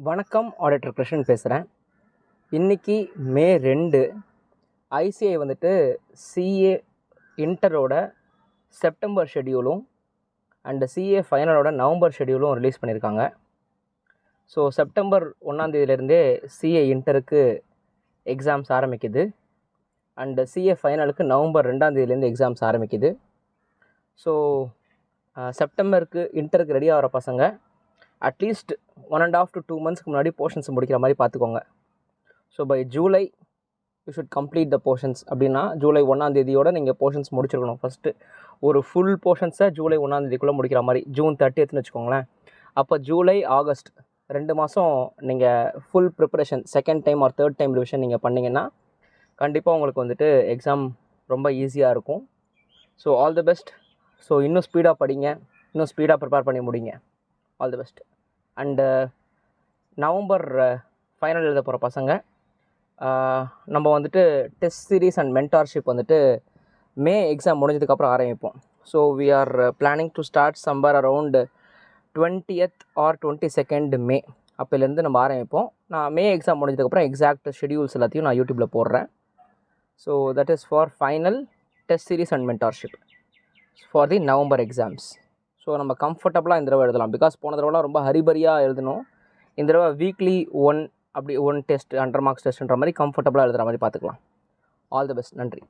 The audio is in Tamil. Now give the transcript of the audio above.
வணக்கம், ஆடிட்டர் கிருஷ்ணன் பேசுகிறேன். இன்றைக்கி மே 2 ஐசிஐ வந்துட்டு சிஏ இன்டரோட செப்டம்பர் ஷெடியூலும் அண்டு சிஏ ஃபைனலோட நவம்பர் ஷெடியூலும் ரிலீஸ் பண்ணியிருக்காங்க. ஸோ செப்டம்பர் 1 சிஏ இன்டருக்கு எக்ஸாம்ஸ் ஆரம்பிக்குது அண்டு சிஏ ஃபைனலுக்கு நவம்பர் 2 எக்ஸாம்ஸ் ஆரம்பிக்குது. ஸோ செப்டம்பருக்கு இன்டருக்கு ரெடி ஆகிற பசங்க அட்லீஸ்ட் 1.5 to 2 monthsக்கு முன்னாடி போர்ஷன்ஸ் முடிக்கிற மாதிரி பார்த்துக்கோங்க. So by July you should complete the portions. அப்படின்னா ஜூலை 1 நீங்கள் போர்ஷன்ஸ் முடிச்சிருக்கணும். ஃபஸ்ட்டு ஒரு ஃபுல் போர்ஷன்ஸை ஜூலை 1 முடிக்கிற மாதிரி, ஜூன் 30ன்னு வச்சுக்கோங்களேன். அப்போ ஜூலை ஆகஸ்ட் 2 மாதம் நீங்கள் full preparation second time or third time revision நீங்கள் பண்ணிங்கன்னா கண்டிப்பாக உங்களுக்கு வந்துட்டு எக்ஸாம் ரொம்ப ஈஸியாக இருக்கும். So all the best. So இன்னும் ஸ்பீடாக படிங்க, இன்னும் ஸ்பீடாக ப்ரிப்பேர் பண்ணி முடிங்க. All the best. And November final எழுத போகிற பசங்க நம்ம வந்துட்டு டெஸ்ட் சீரீஸ் அண்ட் மென்டார்ஷிப் வந்துட்டு மே எக்ஸாம் முடிஞ்சதுக்கப்புறம் ஆரம்பிப்போம். So we are planning to start somewhere around 20th or 22nd May. அப்போலேருந்து நம்ம ஆரம்பிப்போம். நான் மே எக்ஸாம் முடிஞ்சதுக்கப்புறம் எக்ஸாக்ட் ஷெடியூல்ஸ் எல்லாத்தையும் நான் யூடியூப்பில் போடுறேன். So that is for final test series and mentorship for the November exams. So நம்ம கம்ஃபர்டபுளாக இந்த தடவை எழுதலாம். பிகாஸ் போன தடவைலாம் ரொம்ப ஹரிபரியாக எழுதணும். இந்த தடவை வீக்லி ஒன் டெஸ்ட் 100 marks டெஸ்ட்ன்ற மாதிரி கம்ஃபர்டபுளாக எழுதுகிற மாதிரி பார்த்துக்கலாம். All the best. நன்றி.